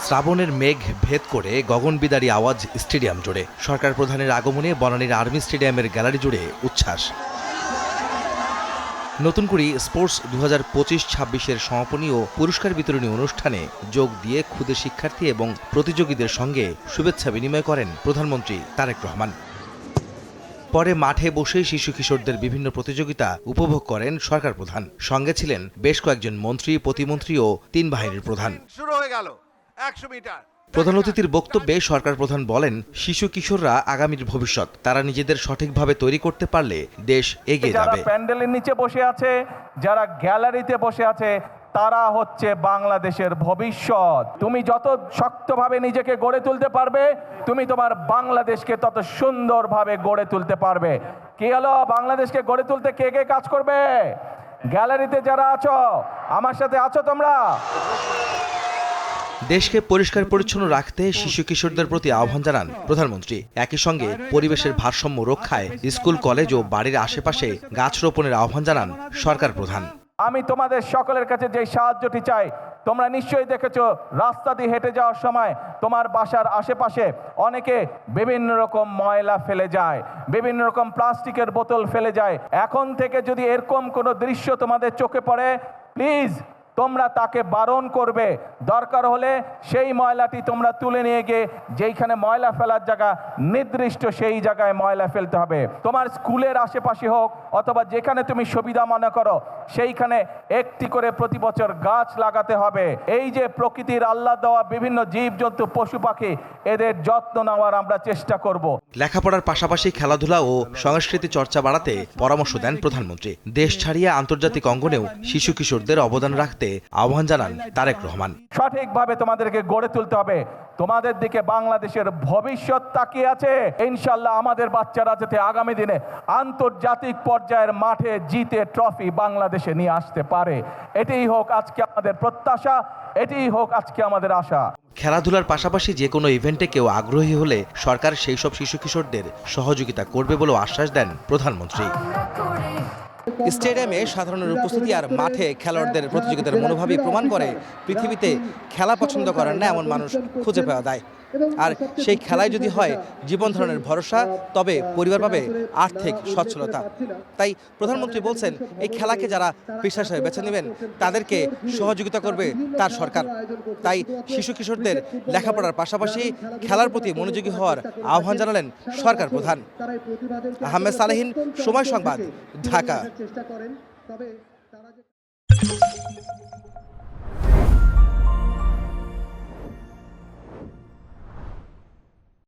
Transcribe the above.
শ্রাবণের মেঘ ভেদ করে গগনবিদারী আওয়াজ স্টেডিয়াম জুড়ে। সরকার প্রধানের আগমনে বনানীর আর্মি স্টেডিয়ামের গ্যালারি জুড়ে উচ্ছ্বাস। নতুন করে স্পোর্টস 2025-26-এর সমাপনী ও পুরস্কার বিতরণী অনুষ্ঠানে যোগ দিয়ে ক্ষুদে শিক্ষার্থী এবং প্রতিযোগীদের সঙ্গে শুভেচ্ছা বিনিময় করেন প্রধানমন্ত্রী তারেক রহমান। পরে মাঠে বসে শিশু কিশোরদের বিভিন্ন প্রতিযোগিতা উপভোগ করেন সরকার প্রধান। সঙ্গে ছিলেন বেশ কয়েকজন মন্ত্রী, প্রতিমন্ত্রী ও 3 বাহিনীর প্রধান। শুরু হয়ে গেল 100 মিটার। প্রধান অতিথির বক্তব্যে সরকার প্রধান বলেন, শিশু কিশোররা আগামীর ভবিষ্যৎ। তারা নিজেদের সঠিকভাবে তৈরি করতে পারলে দেশ এগিয়ে যাবে। যারা প্যান্ডেলের নিচে বসে আছে, যারা গ্যালারিতে বসে আছে, তারা হচ্ছে বাংলাদেশের ভবিষ্যৎ। তুমি যত শক্তভাবে নিজেকে গড়ে তুলতে পারবে, তুমি তোমার বাংলাদেশকে তত সুন্দরভাবে গড়ে তুলতে পারবে। কি হলো, বাংলাদেশকে গড়ে তুলতে কে কে কাজ করবে? গ্যালারিতে যারা আছো, আমার সাথে আছো তোমরা? দেশকে পরিষ্কার পরিচ্ছন্ন রাখতে শিশু কিশোরদের প্রতি আহ্বান জানান প্রধানমন্ত্রী। একই সঙ্গে পরিবেশের ভারসাম্য রক্ষায় স্কুল, কলেজ ও বাড়ির আশেপাশে গাছ রোপণের আহ্বান জানান সরকার প্রধান। আমি তোমাদের সকলের কাছে যে সাহায্যটি চাই, তোমরা নিশ্চয়ই দেখেছো রাস্তা দিয়ে হেঁটে যাওয়ার সময় তোমার বাসার আশেপাশে অনেকে বিভিন্ন রকম ময়লা ফেলে যায়, বিভিন্ন রকম প্লাস্টিকের বোতল ফেলে যায়। এখন থেকে যদি এরকম কোনো দৃশ্য তোমাদের চোখে পড়ে, প্লিজ তোমরা তাকে বারণ করবে। দরকার হলে সেই ময়লাটি তোমরা তুলে নিয়ে গিয়ে যেইখানে ময়লা ফেলার জায়গা নির্দিষ্ট, সেই জায়গায় ময়লা ফেলতে হবে। তোমার স্কুলের আশেপাশে হোক অথবা যেখানে তুমি সুবিধা মনে করো, সেইখানে একটি করে প্রতি বছর গাছ লাগাতে হবে। এই যে প্রকৃতির আল্লাহ দেওয়া বিভিন্ন জীবজন্তু, পশু পাখি, এদের যত্ন নেওয়ার আমরা চেষ্টা করব। লেখাপড়ার পাশাপাশি খেলাধুলা ও সংস্কৃতি চর্চা বাড়াতে পরামর্শ দেন প্রধানমন্ত্রী। দেশ ছাড়িয়ে আন্তর্জাতিক অঙ্গনেও শিশু কিশোরদের অবদান রাখতে আহ্বান জানান তারেক রহমান। সঠিকভাবে তোমাদেরকে গড়ে তুলতে হবে। তোমাদের দিকে বাংলাদেশের ভবিষ্যৎ তাকিয়ে আছে। ইনশাল্লাহ আমাদের বাচ্চারা যাতে আগামী দিনে আন্তর্জাতিক পর্যায়ের মাঠে জিতে ট্রফি বাংলাদেশে নিয়ে আসতে পারে, এটাই হোক আজকে আমাদের প্রত্যাশা, এটাই হোক আজকে আমাদের আশা। খেলাধুলার পাশাপাশি যে কোনো ইভেন্টে কেউ আগ্রহী হলে সরকার সেই সব শিশু কিশোরদের সহযোগিতা করবে বলেও আশ্বাস দেন প্রধানমন্ত্রী। স্টেডিয়ামে সাধারণের উপস্থিতি আর মাঠে খেলোয়াড়দের প্রতিযোগিতার মনোভাবই প্রমাণ করে পৃথিবীতে খেলা পছন্দ করেন না এমন মানুষ খুঁজে পাওয়া যায়। আর সেই খেলায় যদি হয় জীবন ধারণের ভরসা, তবে পরিবার পাবে আর্থিক সচ্ছলতা। তাই প্রধানমন্ত্রী বলছেন, এই খেলাকে যারা পেশা হিসেবে বেছে নেবেন তাদেরকে সহযোগিতা করবে তার সরকার। তাই শিশু কিশোরদের লেখাপড়ার পাশাপাশি খেলার প্রতি মনোযোগী হওয়ার আহ্বান জানালেন সরকার প্রধান। আহমেদ সালেহীন, সময় সংবাদ, ঢাকা।